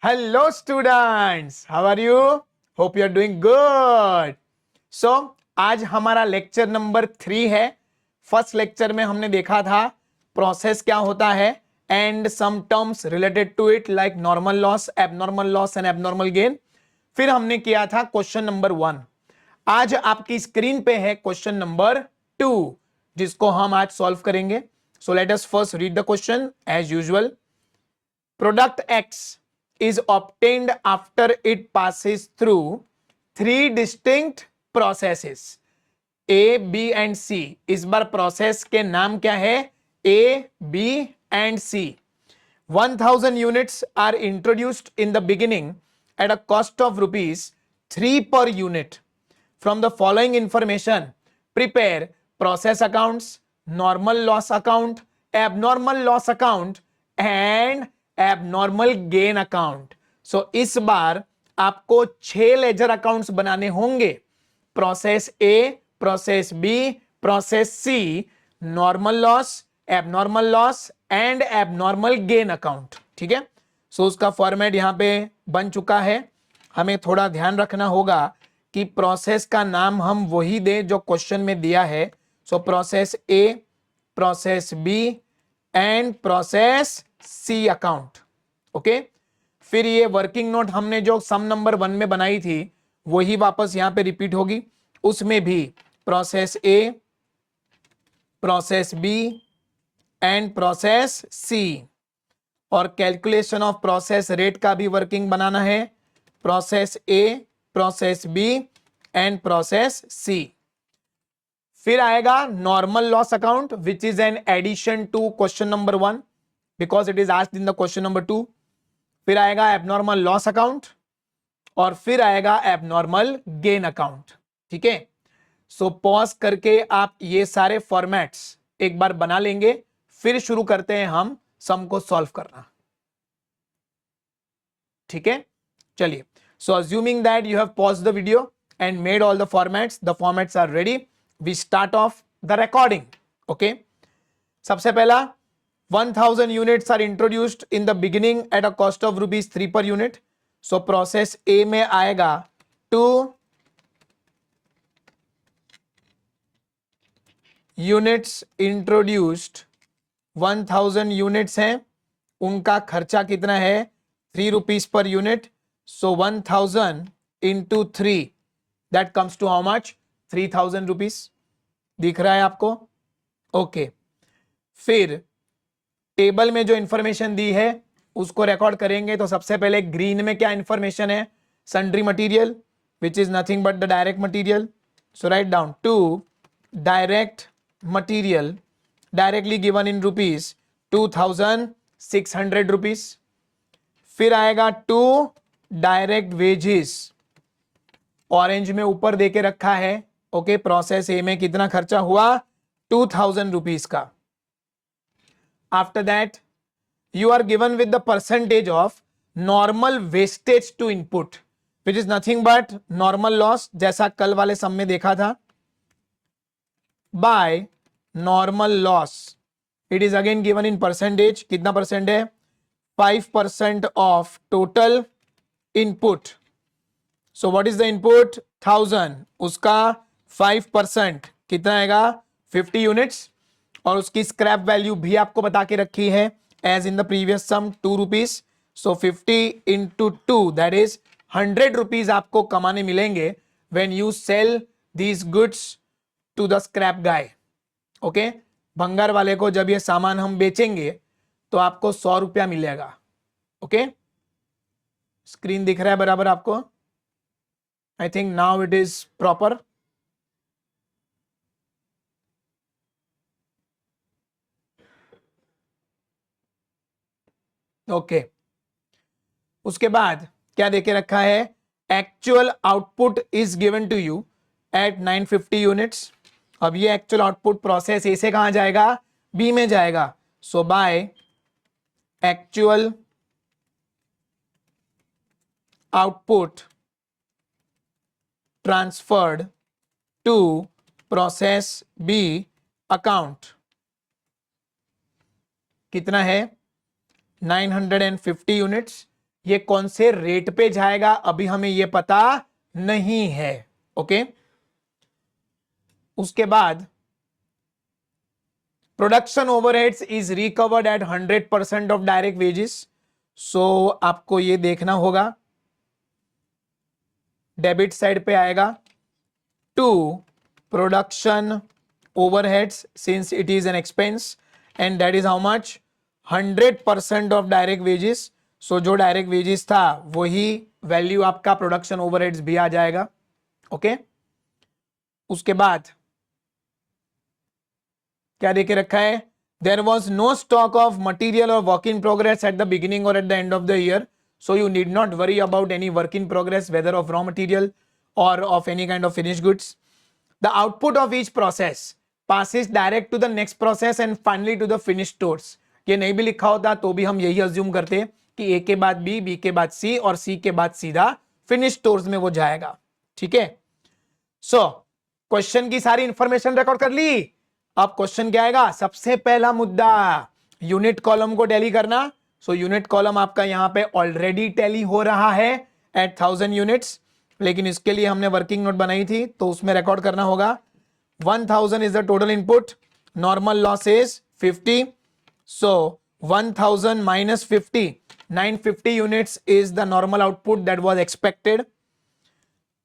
Hello students, how are you? Hope you are doing good. So आज हमारा lecture number 3 है. First lecture में हमने देखा था प्रोसेस क्या होता है and some terms related to it like normal loss and abnormal gain. फिर हमने किया था क्वेश्चन नंबर 1. आज आपकी स्क्रीन पे है क्वेश्चन नंबर 2 जिसको हम आज सॉल्व करेंगे. So let us first read the question as usual. Product X is obtained after it passes through three distinct processes A, B and C. इस बार प्रोसेस के नाम क्या है? A, B and C. 1000 units are introduced in the beginning at a cost of rupees 3 per unit. From the following information, prepare process accounts, normal loss account, abnormal loss account and abnormal gain account. So इस बार आपको 6 ledger accounts बनाने होंगे. Process A, process B, process C, normal loss, abnormal loss and abnormal gain account. ठीक है. सो उसका format यहां पे बन चुका है. हमें थोड़ा ध्यान रखना होगा कि प्रोसेस का नाम हम वही दें जो क्वेश्चन में दिया है. So process A, process B and process C account. Okay. फिर ये वर्किंग नोट हमने जो सम नंबर 1 में बनाई थी वही वापस यहां पे रिपीट होगी. उसमें भी process A, process B and process C. और कैलकुलेशन ऑफ प्रोसेस रेट का भी वर्किंग बनाना है. Process A, process B and process C. फिर आएगा normal loss account which is an addition to question number 1 because it is asked in the question number 2. फिर आएगा abnormal loss account और फिर आएगा एबनॉर्मल गेन अकाउंट. ठीक है. So pause करके आप ये सारे फॉर्मेट्स एक बार बना लेंगे. फिर शुरू करते हैं हम सम को सॉल्व करना. ठीक है. चलिए. So assuming that you have pause the video and made all the formats are ready. We start off the recording. Okay. सबसे पहला 1000 units are introduced in the beginning at a cost of rupees 3 per unit. So process A में आएगा 2 units introduced. 1000 units हैं, उनका खर्चा कितना है? 3 rupees per unit. So 1000 into 3 that comes to how much? 3000 rupees. दिख रहा है आपको? ओके. फिर टेबल में जो इंफॉर्मेशन दी है उसको रिकॉर्ड करेंगे. तो सबसे पहले ग्रीन में क्या इंफॉर्मेशन है? Sundry material which is nothing but the direct material. So write down 2 direct material directly given in rupees 2600 rupees. फिर आएगा 2 डायरेक्ट वेजेस. ऑरेंज में ऊपर देके रखा है. ओके. प्रोसेस ए में कितना खर्चा हुआ? 2000 रुपीज का. After that, you are given with the percentage of normal wastage to input, which is nothing but normal loss, जैसा कल वाले सम में देखा था, by normal loss. It is again given in percentage. कितना परसेंट है? 5% of total input. So what is the input? 1000. उसका 5% कितना आएगा? 50 units. और उसकी स्क्रैप वैल्यू भी आपको बता के रखी है as in the previous sum 2 rupees. So 50 into 2 that is 100 rupees आपको कमाने मिलेंगे when you sell these goods to the scrap guy. Okay. भंगार वाले को जब ये सामान हम बेचेंगे तो आपको 100 रुपया मिलेगा. ओके. स्क्रीन दिख रहा है बराबर आपको? I think now it is proper. Okay. उसके बाद क्या देके रखा है? Actual output is given to you at 950 units. अब ये एक्चुअल आउटपुट प्रोसेस ए से कहां जाएगा? बी में जाएगा. So by actual output transferred to process B account कितना है? 950 यूनिट्स. ये कौन से रेट पे जाएगा अभी हमें ये पता नहीं है। ओके, उसके बाद production overheads is recovered at 100% of direct wages. So आपको ये देखना होगा, डेबिट साइड पे आएगा to production overheads since it is an expense and that is how much 100% of direct wages. So जो डायरेक्ट वेजेस था वही वैल्यू आपका प्रोडक्शन ओवरहेड्स भी आ जाएगा। ओके, उसके बाद क्या देके रखा है, there was no stock of material और work in progress at the beginning और at the end of the year, so you need not worry about any work in progress whether of raw material or of any kind of finished goods. The output of each process passes direct to the next process and finally to the finished stores. ये नहीं भी लिखा होता तो भी हम यही assume करते कि ए के बाद बी, बी के बाद सी और सी के बाद सीधा फिनिश स्टोर्स में वो जाएगा। ठीक है, सो क्वेश्चन की सारी इंफॉर्मेशन रिकॉर्ड कर ली। अब क्वेश्चन क्या आएगा, सबसे पहला मुद्दा यूनिट कॉलम को टैली करना। सो यूनिट कॉलम आपका यहां पे ऑलरेडी टैली हो रहा है एट 1000 यूनिट्स, लेकिन इसके लिए हमने वर्किंग नोट बनाई थी तो उसमें रिकॉर्ड करना होगा 1000 is the total input, normal loss is 50, so 1000 minus 50, 950 units is the normal output that was expected,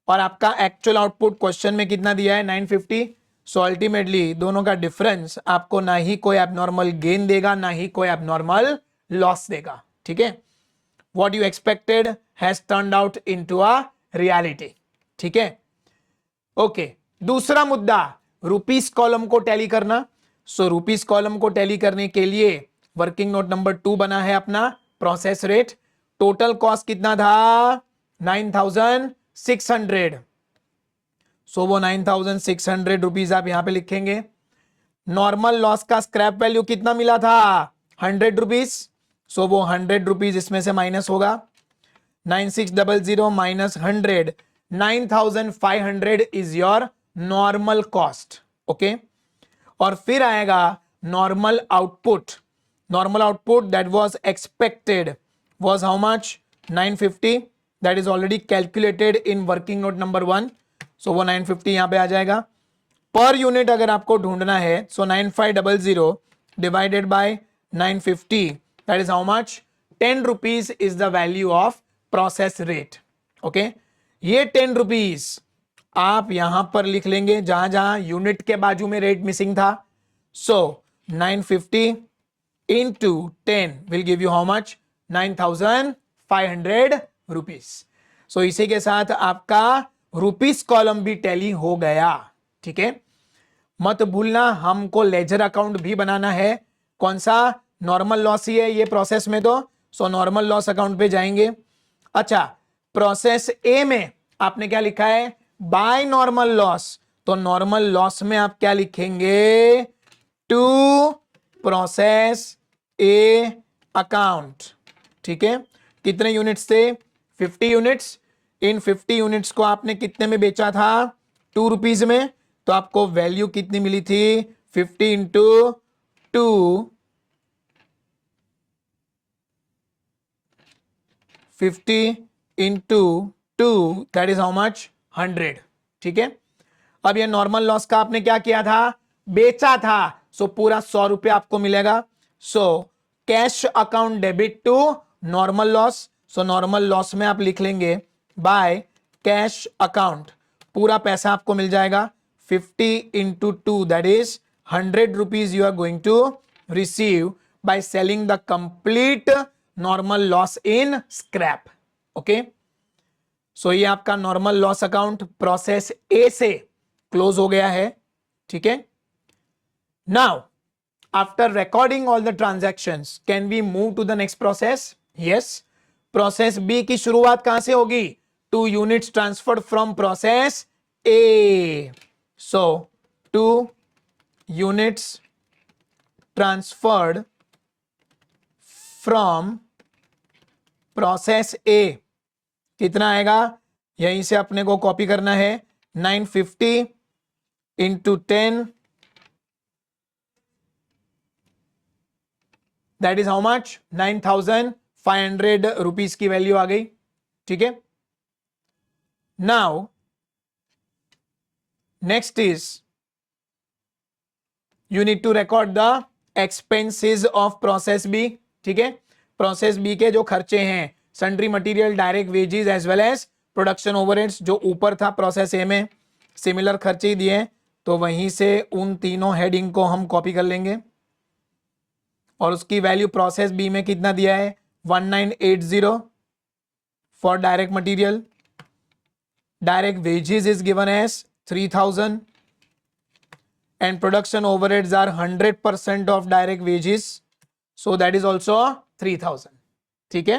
और आपका एक्चुअल आउटपुट क्वेश्चन में कितना दिया है 950। सो अल्टीमेटली दोनों का डिफरेंस आपको ना ही कोई एबनॉर्मल गेन देगा ना ही कोई एबनॉर्मल लॉस देगा। ठीक है, what you expected has turned out into a reality. ठीक है, ओके, दूसरा मुद्दा रुपीस कॉलम को टैली करना। सो रुपीस कॉलम को टैली करने के लिए वर्किंग नोट नंबर 2 बना है अपना प्रोसेस रेट। टोटल कॉस्ट कितना था 9600, सो वो 9600 रुपीज आप यहां पे लिखेंगे। नॉर्मल लॉस का स्क्रैप वैल्यू कितना मिला था 100 रुपीज, सो वो 100 रुपीज इसमें से माइनस होगा, 9600 minus 100, 9500 is your normal cost. Okay, और फिर आएगा normal output. Normal output that was expected was how much 950, that is already calculated in working note number 1, सो वो 950 यहां पे आ जाएगा। पर यूनिट अगर आपको ढूंढना है सो 9500 divided by 950, that is how much 10 rupees is the value of process rate. Okay, ये 10 rupees आप यहां पर लिख लेंगे जहां जहां यूनिट के बाजू में रेट मिसिंग था। So 950 into 10 will give you how much 9500 rupees. So इसी के साथ आपका रुपीस कॉलम भी टैली हो गया। ठीक है, मत भूलना हमको लेजर अकाउंट भी बनाना है। कौन सा, नॉर्मल लॉस ही है ये प्रोसेस में, तो सो नॉर्मल लॉस अकाउंट पे जाएंगे। अच्छा, प्रोसेस ए में आपने क्या लिखा है बाय नॉर्मल लॉस, तो नॉर्मल लॉस में आप क्या लिखेंगे टू प्रोसेस ए अकाउंट। ठीक है, कितने यूनिट्स थे 50 यूनिट्स, इन 50 यूनिट्स को आपने कितने में बेचा था 2 रुपीज में, तो आपको वैल्यू कितनी मिली थी 50 into 2, 50 into 2 that is how much 100। ठीक है, अब ये नॉर्मल लॉस का आपने क्या किया था बेचा था, सो पूरा 100 रुपया आपको मिलेगा। So cash account debit to normal loss, so normal loss में आप लिख लेंगे बाय कैश अकाउंट, पूरा पैसा आपको मिल जाएगा 50 into 2 that is 100 rupees you are going to receive by selling the complete normal loss in scrap. Okay, so ये आपका normal loss account process A से क्लोज हो गया है। ठीक है, now after recording all the transactions can we move to the next process. Yes, process B की शुरुआत कहां से होगी 2 units transferred from process A, so 2 units transferred from process ए, कितना आएगा यहीं से अपने को कॉपी करना है 950 into 10 that is how much 9500 500 rupees की वैल्यू आ गई, ठीक है। Now next is you need to record the expenses of process B, ठीक है। प्रोसेस बी के जो खर्चे हैं, sundry material, direct wages as well as production overheads, जो ऊपर था प्रोसेस ए में सिमिलर खर्चे ही दिए, तो वहीं से उन तीनों हेडिंग को हम कॉपी कर लेंगे और उसकी वैल्यू प्रोसेस बी में कितना दिया है 1980 for direct material, direct wages is given as 3000 and production overheads are 100% of direct wages, so that is also 3000, ठीक है।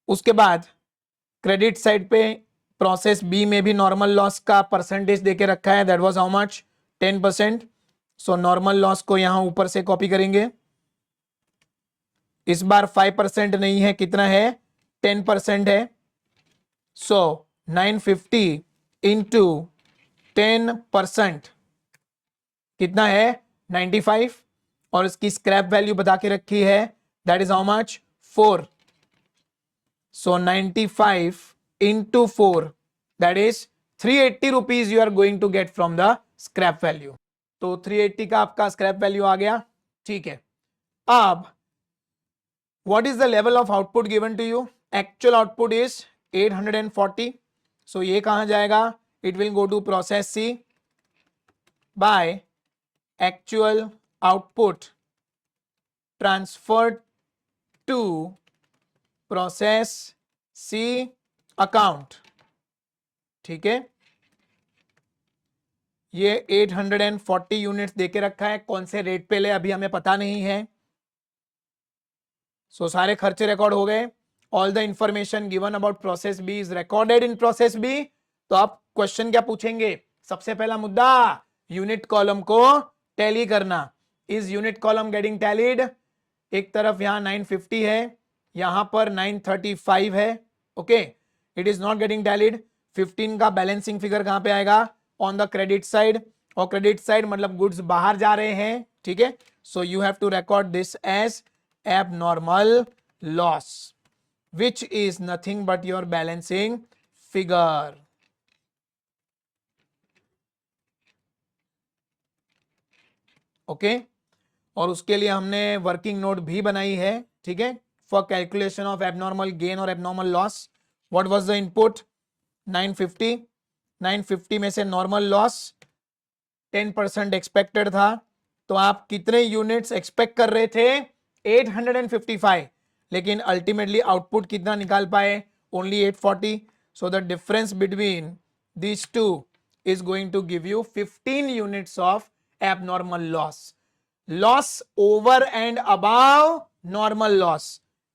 उसके बाद क्रेडिट साइड पे प्रोसेस बी में भी नॉर्मल लॉस का परसेंटेज देके रखा है, that was how much 10%, so normal loss को यहां ऊपर से कॉपी करेंगे। इस बार 5% नहीं है, कितना है 10% है, सो 950 इंटू 10% कितना है 95, और इसकी स्क्रैप वैल्यू बता के रखी है, that is how much 4, so 95 into 4 that is 380 rupees you are going to get from the scrap value. तो 380 का आपका स्क्रैप वैल्यू आ गया, ठीक है। अब what is the level of output given to you, actual output is 840, so ये कहां जाएगा, it will go to process C by actual output transferred to process C account, ठीक है। ये 840 यूनिट्स देके रखा है, कौन से रेट पे ले अभी हमें पता नहीं है, सो सारे खर्चे रिकॉर्ड हो गए, all the information given about process B is recorded in process B. तो आप क्वेश्चन क्या पूछेंगे, सबसे पहला मुद्दा यूनिट कॉलम को टैली करना, is unit column getting tallied, एक तरफ यहां 950 है, यहां पर 935 है, okay, it is not getting tallied. 15 का बैलेंसिंग फिगर कहां पे आएगा, ऑन द क्रेडिट साइड, और क्रेडिट साइड मतलब गुड्स बाहर जा रहे हैं, ठीक है, so you have to record this as abnormal loss which is nothing but your balancing figure, okay. और उसके लिए हमने वर्किंग नोट भी बनाई है, ठीक है, for calculation of abnormal gain और abnormal loss. What was the input 950, 950 में से नॉर्मल लॉस 10% एक्सपेक्टेड था, तो आप कितने यूनिट्स एक्सपेक्ट कर रहे थे 855, लेकिन अल्टीमेटली आउटपुट कितना निकाल पाए, only 840, so the difference between these two is going to give you 15 units of abnormal loss. Loss over and above normal loss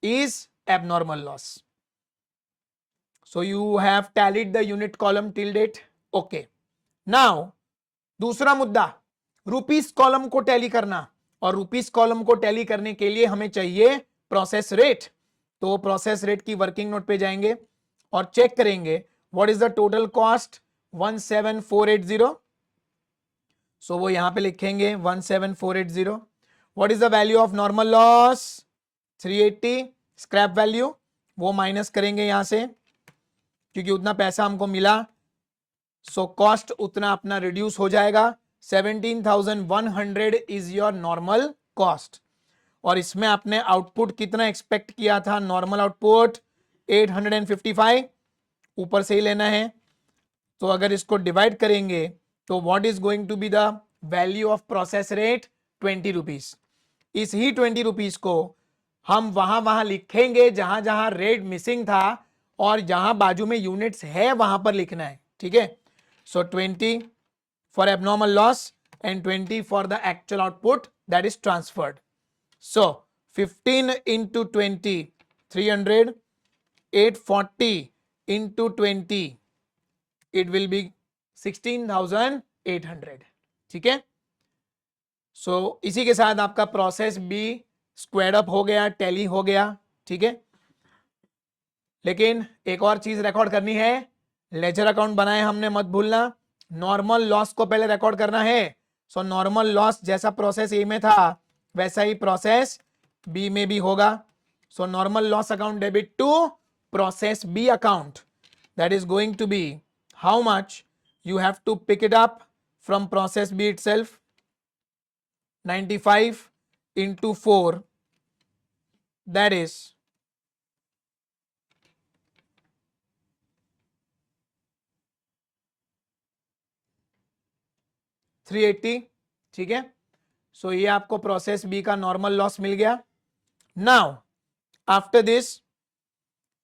is abnormal loss. So you have tallied the unit column till date. Okay. Now दूसरा मुद्दा rupees column को tally करना, और rupees column को tally करने के लिए हमें चाहिए प्रोसेस रेट। तो प्रोसेस रेट की वर्किंग नोट पे जाएंगे और चेक करेंगे what is the total cost 17480, सो वो यहां पे लिखेंगे 17480। What is the value of normal loss 380, scrap value वो माइनस करेंगे यहां से, क्योंकि उतना पैसा हमको मिला, सो कॉस्ट उतना अपना रिड्यूस हो जाएगा। 17,100 इज योर नॉर्मल कॉस्ट, और इसमें आपने आउटपुट कितना एक्सपेक्ट किया था, नॉर्मल आउटपुट 855, ऊपर से ही लेना है। तो अगर इसको डिवाइड करेंगे तो what is going to be the value of process rate 20 rupees. इस ही 20 रुपीज को हम वहां लिखेंगे जहां जहां रेट मिसिंग था, और जहां बाजू में यूनिट्स है वहां पर लिखना है, ठीक है। सो 20 for abnormal loss and 20 for the actual output that is transferred. So 15 into 20 300, 840 into 20 it will be 16,800, ठीक है। सो इसी के साथ आपका प्रोसेस बी स्क्वायर्ड अप हो गया, टैली हो गया, ठीक है। लेकिन एक और चीज रिकॉर्ड करनी है, लेजर अकाउंट बनाए हमने, मत भूलना, नॉर्मल लॉस को पहले रिकॉर्ड करना है। सो नॉर्मल लॉस जैसा प्रोसेस ए में था वैसा ही प्रोसेस बी में भी होगा। So normal loss account debit to process B account. That is going to be how much? You have to pick it up from process B itself. 95 into 4. That is 380. ठीक है. So ये आपको process B का normal loss मिल गया. Now after this,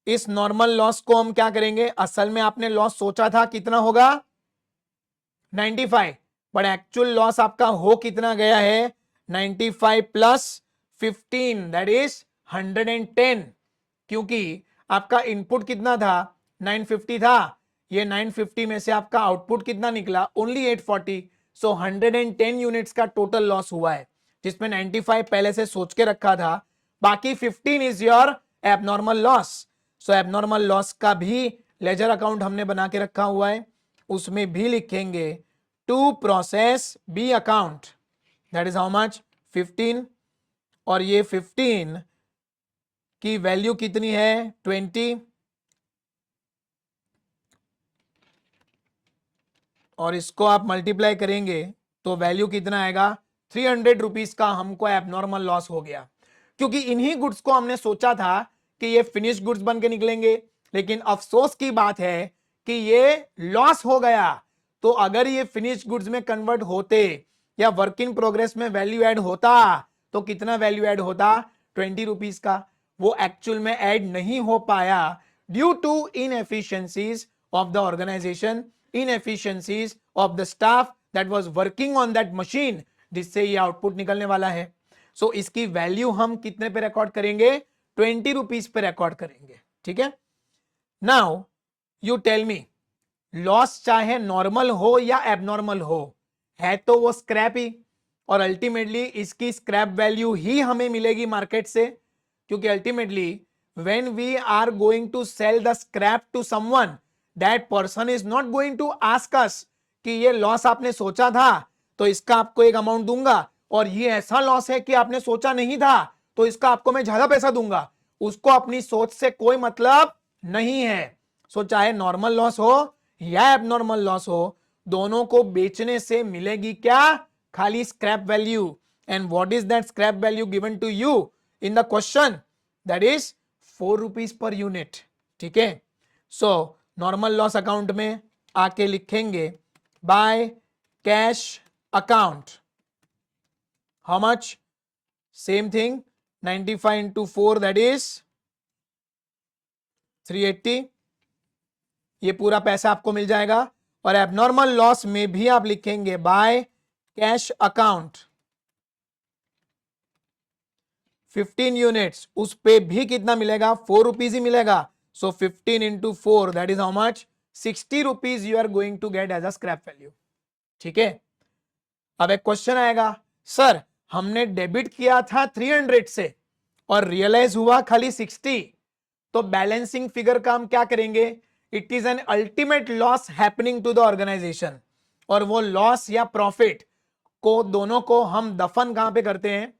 इस normal loss को हम क्या करेंगे? असल में आपने लॉस सोचा था कितना होगा? 95, बट एक्चुअल लॉस आपका हो कितना गया है? 95 प्लस 15, दैट इज 110. क्योंकि आपका इनपुट कितना था? 950 था. ये 950 में से आपका आउटपुट कितना निकला? ओनली 840. सो 110 यूनिट्स का टोटल लॉस हुआ है, जिसमें 95 पहले से सोच के रखा था. बाकी 15 is your abnormal loss. So abnormal loss का भी लेजर अकाउंट हमने बना के रखा हुआ है, उसमें भी लिखेंगे to process B account. That is how much? 15. और ये 15 की वैल्यू कितनी है? 20. और इसको आप मल्टीप्लाई करेंगे तो वैल्यू कितना आएगा? 300 रुपीज का हमको एबनॉर्मल लॉस हो गया. क्योंकि इन्हीं गुड्स को हमने सोचा था कि ये फिनिश गुड्स बन के निकलेंगे, लेकिन अफसोस की बात है कि ये लॉस हो गया. तो अगर ये फिनिश गुड्स में कन्वर्ट होते या वर्क इन प्रोग्रेस में वैल्यू ऐड होता तो कितना वैल्यू ऐड होता? 20 रुपीज का. वो एक्चुअल में ऐड नहीं हो पाया due to inefficiencies of the organisation, inefficiencies of the staff that was working on that machine, जिससे ये आउटपुट निकलने वाला है. सो इसकी वैल्यू हम कितने पे रिकॉर्ड करेंगे? 20 रुपीज पे रिकॉर्ड करेंगे. ठीक है. Now you tell me, loss चाहे नॉर्मल हो या एबनॉर्मल हो, है तो वो स्क्रैप ही, और अल्टीमेटली इसकी स्क्रैप वैल्यू ही हमें मिलेगी मार्केट से. क्योंकि ultimately when we are going to sell the scrap to someone, that person is not going to ask us कि ये लॉस आपने सोचा था तो इसका आपको एक अमाउंट दूंगा, और ये ऐसा लॉस है कि आपने सोचा नहीं था तो इसका आपको मैं ज्यादा पैसा दूंगा. उसको अपनी सोच से कोई मतलब नहीं है. सो चाहे नॉर्मल लॉस हो या एबनॉर्मल लॉस हो, दोनों को बेचने से मिलेगी क्या? खाली scrap value. And what is that scrap value given to you in the question? That is 4 rupees per unit. ठीक है. सो नॉर्मल लॉस अकाउंट में आके लिखेंगे by cash account. How much? Same thing, 95 into 4, that is 380. ये पूरा पैसा आपको मिल जाएगा. और एबनॉर्मल लॉस में भी आप लिखेंगे बाय कैश अकाउंट 15 यूनिट्स. उस पे भी कितना मिलेगा? 4 रुपीज ही मिलेगा. सो 15 into 4, that is how much? 60 rupees you are going to get as a scrap value. ठीक है. अब एक क्वेश्चन आएगा, सर हमने डेबिट किया था 300 से और रियलाइज हुआ खाली 60, तो बैलेंसिंग फिगर का हम क्या करेंगे? It is an ultimate loss happening to the organisation, और वो लॉस या प्रॉफिट को दोनों को हम दफन कहां पे करते हैं?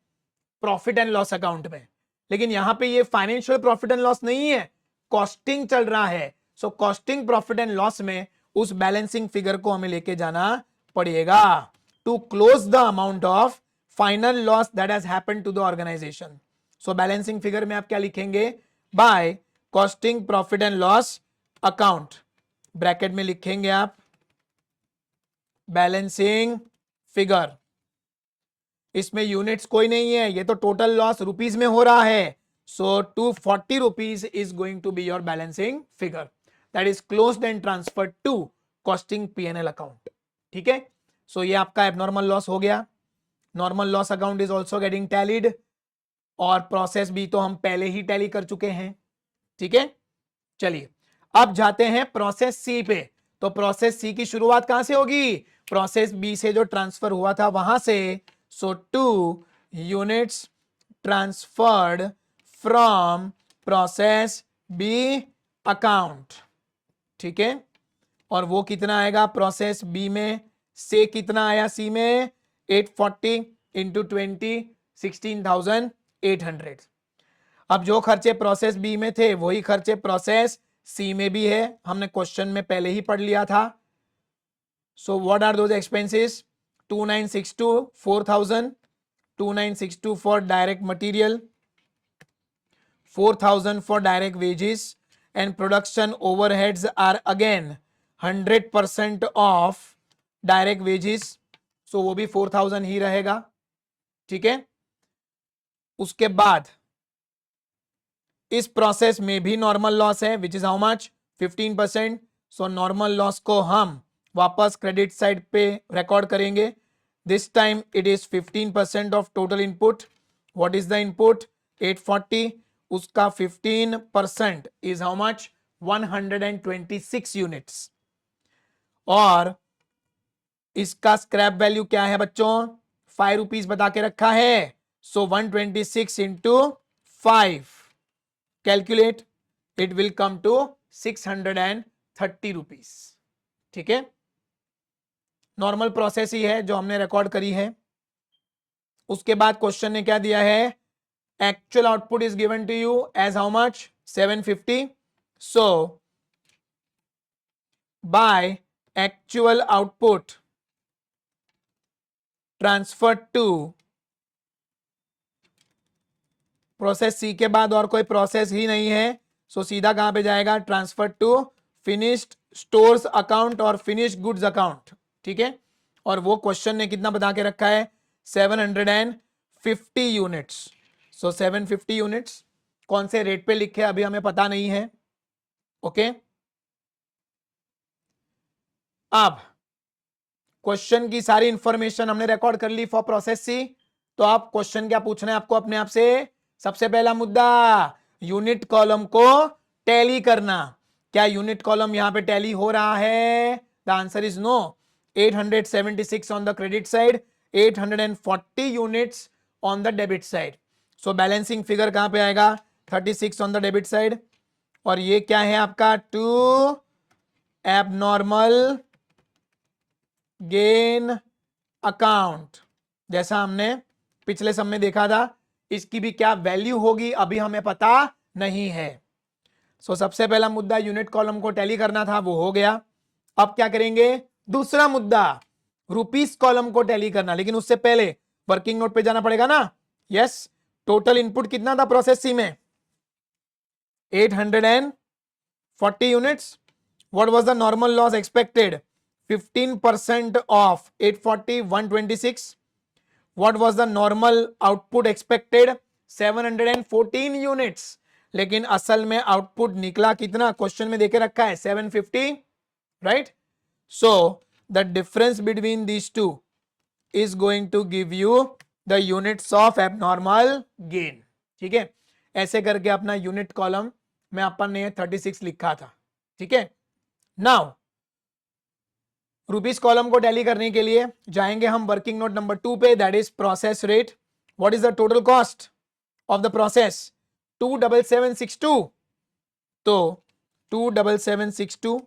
प्रॉफिट एंड लॉस अकाउंट में. लेकिन यहां पे ये फाइनेंशियल प्रॉफिट एंड लॉस नहीं है, कॉस्टिंग चल रहा है. So costing profit and loss में उस बैलेंसिंग फिगर को हमें लेके जाना पड़ेगा to close the amount of final loss that has happened to the organisation. So balancing figure में आप क्या लिखेंगे? By costing profit and loss account. Bracket में लिखेंगे आप बैलेंसिंग फिगर. इसमें यूनिट्स कोई नहीं है, ये तो टोटल लॉस रुपीज में हो रहा है. So 240 rupees is going to be your balancing figure that is closed and transferred to costing P&L account. ठीक है. सो ये आपका एबनॉर्मल लॉस हो गया. Normal loss account is also getting tallied, और प्रोसेस भी तो हम पहले ही टैली कर चुके हैं. ठीक है. चलिए अब जाते हैं प्रोसेस सी पे. तो प्रोसेस सी की शुरुआत कहां से होगी? प्रोसेस बी से जो ट्रांसफर हुआ था वहां से. So 2 units transferred from process B account. ठीक है. और वो कितना आएगा प्रोसेस बी में से? कितना आया सी में? 840 into 20, 16,800. अब जो खर्चे प्रोसेस बी में थे वही खर्चे प्रोसेस सी में भी है, हमने क्वेश्चन में पहले ही पढ़ लिया था. So what are those expenses? 2962 4000, 2962 for direct material, 4000 for direct wages, and production overheads are again 100% of direct wages, so वो भी 4000 ही रहेगा. ठीक है. उसके बाद इस प्रोसेस में भी नॉर्मल लॉस है which is how much 15%. So normal loss को हम वापस क्रेडिट साइड पे रिकॉर्ड करेंगे. This time it is 15% of total input. What is the input? 840. उसका 15% इज हाउ मच 126 यूनिट्स. और इसका स्क्रैप वैल्यू क्या है बच्चों? 5 रुपीज बता के रखा है. So 126 into 5, calculate, it will come to 630 rupees. ठीक है. नॉर्मल प्रोसेस ही है जो हमने रिकॉर्ड करी है. उसके बाद क्वेश्चन ने क्या दिया है? Actual output is given to you as how much 750. So by actual output transfer to process C के बाद और कोई प्रोसेस ही नहीं है. सो सीधा कहां पे जाएगा? Transfer to finished stores account और फिनिश्ड गुड्स अकाउंट. ठीक है. और वो क्वेश्चन ने कितना बता के रखा है? 750 यूनिट्स. सो 750 यूनिट्स कौन से रेट पे लिखे अभी हमें पता नहीं है. ओके. अब क्वेश्चन की सारी इंफॉर्मेशन हमने रिकॉर्ड कर ली फॉर प्रोसेस सी. तो आप क्वेश्चन क्या पूछना है आपको अपने आप से? सबसे पहला मुद्दा, यूनिट कॉलम को टैली करना. क्या यूनिट कॉलम यहां पे टैली हो रहा है? The answer is no. 876 on the credit side, 840 units on the debit side. So balancing figure कहां पे आएगा? 36 ऑन द डेबिट साइड. और ये क्या है आपका? To abnormal gain account. जैसा हमने पिछले सम में देखा था. इसकी भी क्या वैल्यू होगी अभी हमें पता नहीं है. सो सबसे पहला मुद्दा यूनिट कॉलम को टैली करना था, वो हो गया. अब क्या करेंगे? दूसरा मुद्दा रुपीस कॉलम को टैली करना. लेकिन उससे पहले वर्किंग नोट पे जाना पड़ेगा ना. यस. टोटल इनपुट कितना था प्रोसेस सी में? 840 units. What was the normal loss expected? 15% of 840, 126. What was the normal output expected? 714 units. लेकिन असल में आउटपुट निकला कितना? क्वेश्चन में देके रखा है 750, right? So the difference between these two is going to give you the units of abnormal gain. ठीक है. ऐसे करके अपना यूनिट कॉलम में अपन ने 36 लिखा था. ठीक है. नाउ रुपीस कॉलम को टैली करने के लिए जाएंगे हम वर्किंग नोट नंबर 2 पे, that is process rate. What is the total cost of the process? 27762. तो 27762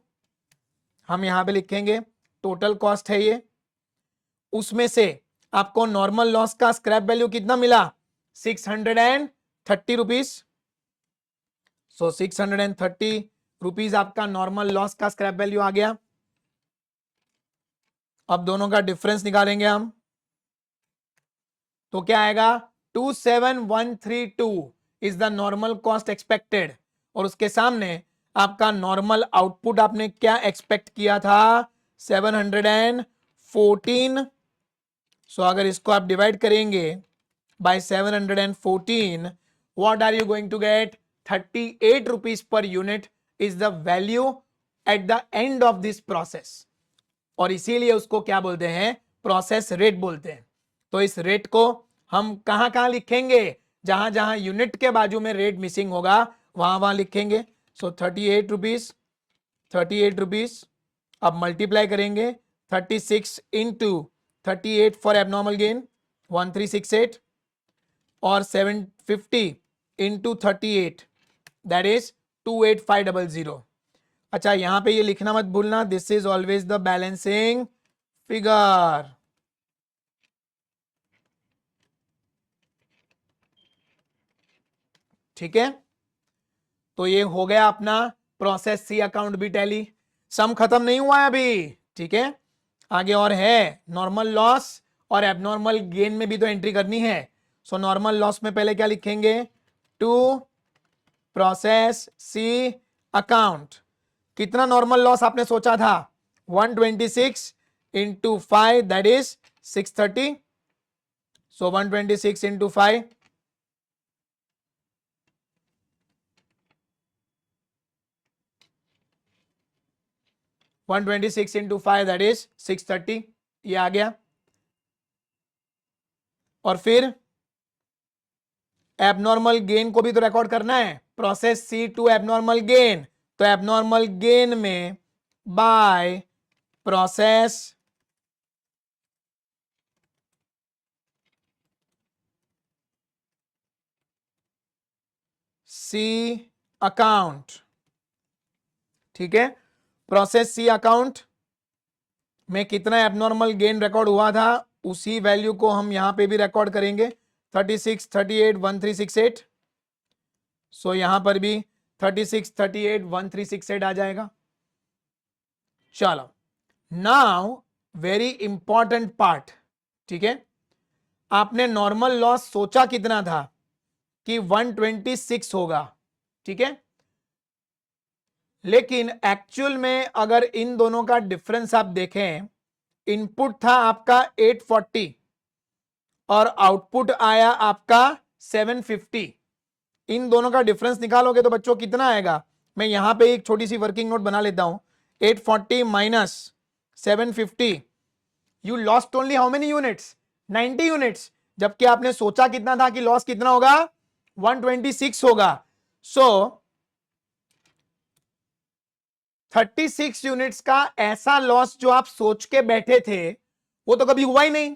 हम यहां पे लिखेंगे. टोटल कॉस्ट है ये. उसमें से आपको नॉर्मल लॉस का स्क्रैप वैल्यू कितना मिला? 630 रुपीज. सो 630 रुपीज आपका नॉर्मल लॉस का स्क्रैप वैल्यू आ गया. अब दोनों का डिफरेंस निकालेंगे हम. तो क्या आएगा? 27132 is the normal cost expected. और उसके सामने आपका नॉर्मल आउटपुट आपने क्या एक्सपेक्ट किया था? 714. सो अगर इसको आप डिवाइड करेंगे by 714, what are you going to get? 38 rupees per unit is the value at the end of this process. और इसीलिए उसको क्या बोलते हैं? प्रोसेस रेट बोलते हैं. तो इस रेट को हम कहां कहां लिखेंगे? जहां जहां यूनिट के बाजू में रेट मिसिंग होगा वहां वहां लिखेंगे. सो 38 रुपीज, 38 रुपीज. अब मल्टीप्लाई करेंगे 36 इंटू 38 फॉर एबनॉर्मल गेन 1368 और 750 इंटू 38 दैट इज 28500. अच्छा, यहां पे ये लिखना मत भूलना, this is always the balancing figure. ठीक है, तो ये हो गया अपना प्रोसेस सी अकाउंट भी टैली। सम खत्म नहीं हुआ है अभी, ठीक है, आगे और है। नॉर्मल लॉस और एबनॉर्मल गेन में भी तो एंट्री करनी है। सो नॉर्मल लॉस में पहले क्या लिखेंगे, टू प्रोसेस सी अकाउंट। कितना नॉर्मल लॉस आपने सोचा था, 126 into 5 that is 630। So 126 into 5 126 into 5 that is 630, ये आ गया। और फिर एबनॉर्मल गेन को भी तो रिकॉर्ड करना है, process C to abnormal gain. तो एबनॉर्मल गेन में बाय प्रोसेस सी अकाउंट, ठीक है, प्रोसेस सी अकाउंट में कितना एबनॉर्मल गेन रिकॉर्ड हुआ था उसी वैल्यू को हम यहां पे भी रिकॉर्ड करेंगे, 36 38 1368। सो यहां पर भी 36 38 1368 आ जाएगा। चलो नाउ वेरी इंपॉर्टेंट पार्ट, ठीक है, आपने नॉर्मल लॉस सोचा कितना था कि 126 होगा, ठीक है, लेकिन एक्चुअल में अगर इन दोनों का डिफरेंस आप देखें, इनपुट था आपका 840 और आउटपुट आया आपका 750। इन दोनों का डिफरेंस निकालोगे तो बच्चों कितना आएगा, मैं यहां पे एक छोटी सी वर्किंग नोट बना लेता हूं, 840 minus 750, you lost only how many units, 90 units, जबकि आपने सोचा कितना था कि लॉस कितना होगा, 126 होगा। सो 36 यूनिट्स का ऐसा लॉस जो आप सोच के बैठे थे वो तो कभी हुआ ही नहीं,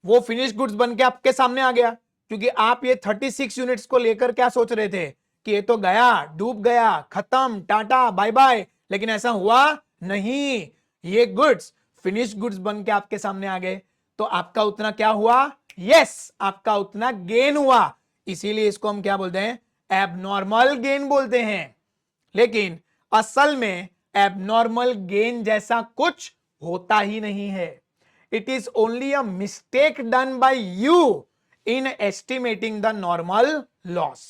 वो फिनिश गुड्स बन के आपके सामने आ गया, क्योंकि आप ये 36 यूनिट्स को लेकर क्या सोच रहे थे कि ये तो गया, डूब गया, खत्म, टाटा बाय बाय, लेकिन ऐसा हुआ नहीं, ये गुड्स फिनिश गुड्स बन के आपके सामने आ गए। तो आपका उतना क्या हुआ, यस, आपका उतना गेन हुआ, इसीलिए इसको हम क्या बोलते हैं, एबनॉर्मल गेन बोलते हैं। लेकिन असल में एबनॉर्मल गेन जैसा कुछ होता ही नहीं है, it is only a mistake done by you in estimating the normal loss.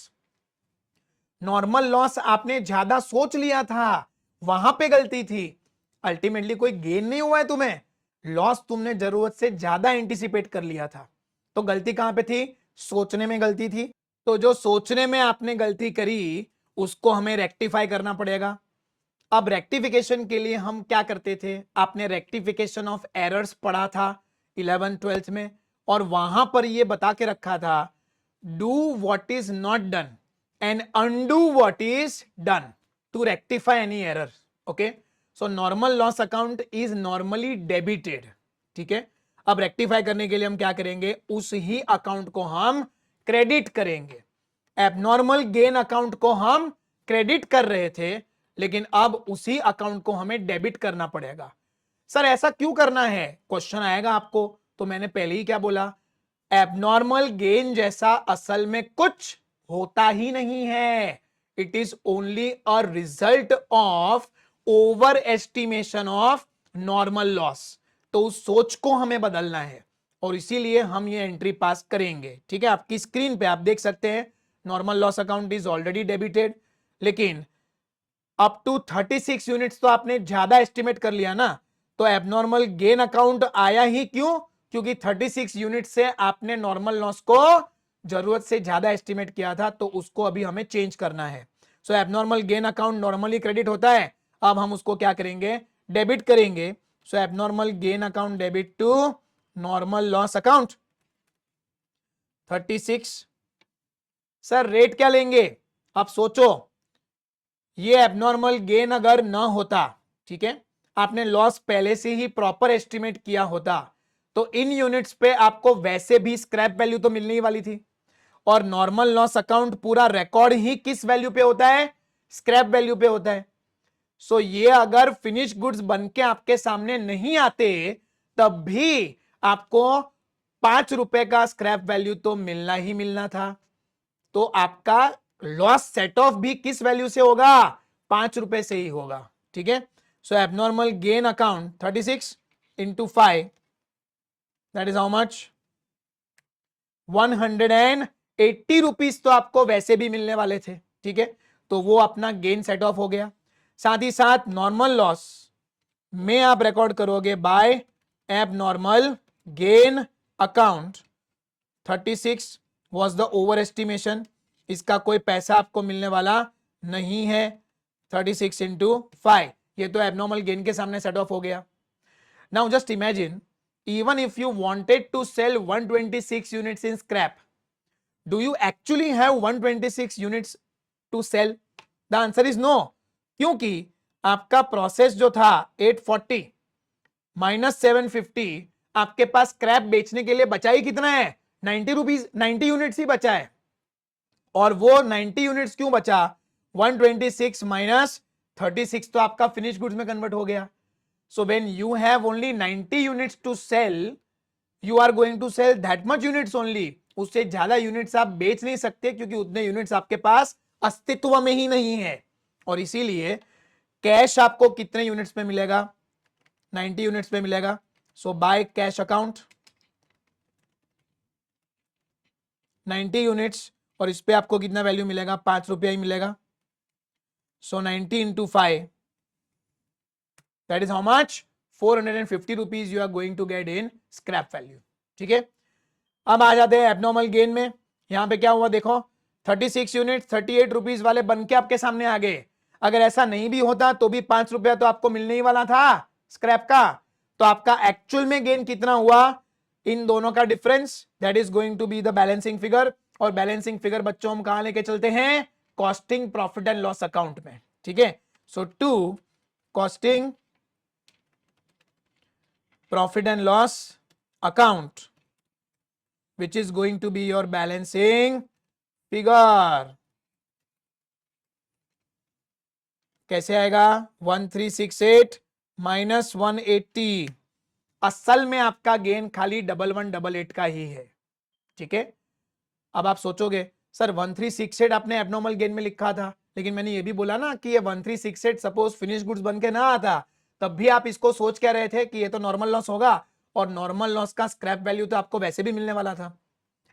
Normal loss आपने ज्यादा सोच लिया था, वहां पे गलती थी, अल्टीमेटली कोई गेन नहीं हुआ है तुम्हें, लॉस तुमने जरूरत से ज्यादा एंटिसिपेट कर लिया था। तो गलती कहां पे थी, सोचने में गलती थी। तो जो सोचने में आपने गलती करी उसको हमें रेक्टिफाई करना पड़ेगा। अब रेक्टिफिकेशन के लिए हम क्या करते थे, आपने रेक्टिफिकेशन ऑफ एरर्स पढ़ा था 11th 12th में, और वहां पर यह बता के रखा था, do what is not done and undo what is done to rectify any error. Okay, so normal loss account is normally debited, ठीक है। अब रेक्टिफाई करने के लिए हम क्या करेंगे, उस ही अकाउंट को हम क्रेडिट करेंगे। एबनॉर्मल गेन अकाउंट को हम क्रेडिट कर रहे थे, लेकिन अब उसी अकाउंट को हमें डेबिट करना पड़ेगा। सर ऐसा क्यों करना है, क्वेश्चन आएगा आपको। तो मैंने पहले ही क्या बोला, एबनॉर्मल गेन जैसा असल में कुछ होता ही नहीं है, it is only a result of over estimation of normal loss. तो उस सोच को हमें बदलना है और इसीलिए हम ये एंट्री पास करेंगे, ठीक है। आपकी स्क्रीन पे आप देख सकते हैं normal loss account is already debited, लेकिन अप टू 36 यूनिट्स तो आपने ज्यादा एस्टिमेट कर लिया ना, तो एबनॉर्मल गेन अकाउंट आया ही क्यों, क्योंकि 36 यूनिट से आपने नॉर्मल लॉस को जरूरत से ज्यादा एस्टिमेट किया था, तो उसको अभी हमें चेंज करना है। So abnormal gain account normally credit होता है, अब हम उसको क्या करेंगे, डेबिट करेंगे। So abnormal gain account debit to normal loss account 36। Sir rate क्या लेंगे, आप सोचो, ये एबनॉर्मल गेन अगर ना होता, ठीक है, आपने लॉस पहले से ही प्रॉपर एस्टिमेट किया होता, तो इन यूनिट्स पे आपको वैसे भी स्क्रैप वैल्यू तो मिलने ही वाली थी। और नॉर्मल लॉस अकाउंट पूरा रिकॉर्ड ही किस वैल्यू पे होता है, स्क्रैप वैल्यू पे होता है। सो ये अगर फिनिश गुड्स बन के आपके सामने नहीं आते तब भी आपको 5 रुपए का स्क्रैप वैल्यू तो मिलना ही मिलना था। तो आपका लॉस सेट ऑफ भी किस वैल्यू से होगा? 5 रुपए से ही होगा। ठीक है, so abnormal gain account 36 into 5, that is how much? 180 rupees तो आपको वैसे भी मिलने वाले थे। ठीक है, तो वो अपना गेन सेट ऑफ हो गया। साथ ही साथ नॉर्मल लॉस में आप रिकॉर्ड करोगे by abnormal gain account. 36 was the over estimation, इसका कोई पैसा आपको मिलने वाला नहीं है। 36 इंटू 5, ये तो एबनॉर्मल गेन के सामने सेट ऑफ हो गया। Now just imagine, even if you wanted to sell 126 units in scrap, do you actually have 126 units to sell? The answer is no, क्योंकि आपका प्रोसेस जो था 840 माइनस 750, आपके पास स्क्रैप बेचने के लिए बचा ही कितना है? 90 रुपीज, 90 यूनिट्स ही बचा है। और वो 90 यूनिट्स क्यों बचा? 126 माइनस 36 तो आपका फिनिश गुड्स में कन्वर्ट हो गया। So when you have only 90 units to sell, you are going to sell that much units only. उससे ज्यादा यूनिट्स आप बेच नहीं सकते, क्योंकि उतने यूनिट्स आपके पास अस्तित्व में ही नहीं है। और इसीलिए कैश आपको कितने यूनिट्स में मिलेगा? 90 यूनिट्स में मिलेगा। सो बाय कैश अकाउंट 90 यूनिट्स, और इस पे आपको कितना वैल्यू मिलेगा? 5 रुपया ही मिलेगा। सो 90 into 5, that is how much? 450 rupees you are going to get in scrap value. ठीक है, अब आ जाते हैं एबनॉर्मल गेन में। यहां पे क्या हुआ देखो, 36 यूनिट 38 रुपीज वाले बन के आपके सामने आ गए। अगर ऐसा नहीं भी होता तो भी 5 रुपया तो आपको मिलने ही वाला था स्क्रैप का। तो आपका एक्चुअल में गेन कितना हुआ? इन दोनों का difference, that is going to be the balancing figure. और बैलेंसिंग फिगर बच्चों हम कहां लेके चलते हैं? Costing profit and loss account में। ठीक है, so to costing profit and loss account, which is going to be your balancing figure. कैसे आएगा? 1368 माइनस 180। असल में आपका गेन खाली 1188 का ही है। ठीक है, अब आप सोचोगे सर 1368 आपने एबनॉर्मल गेन में लिखा था, लेकिन मैंने ये भी बोला ना कि ये 1368 सपोज फिनिश गुड्स बन के ना आता, तब भी आप इसको सोच क्या रहे थे कि ये तो नॉर्मल लॉस होगा, और नॉर्मल लॉस का स्क्रैप वैल्यू तो आपको वैसे भी मिलने वाला था।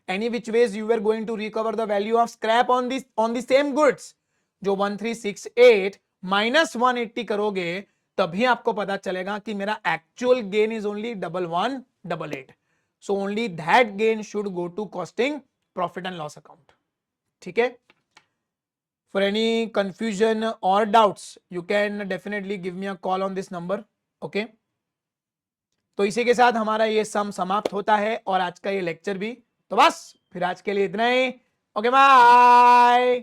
Any which ways you are going to recover the value of scrap on the same goods. जो 1368 माइनस 180 करोगे तभी आपको पता चलेगा कि मेरा actual gain is only 1188। So only that gain should go to costing profit and loss account. ठीक है, for any confusion or doubts you can definitely give me a call on this number. okay, तो इसी के साथ हमारा ये सम समाप्त होता है और आज का ये लेक्चर भी। तो बस फिर आज के लिए इतना ही। Okay bye.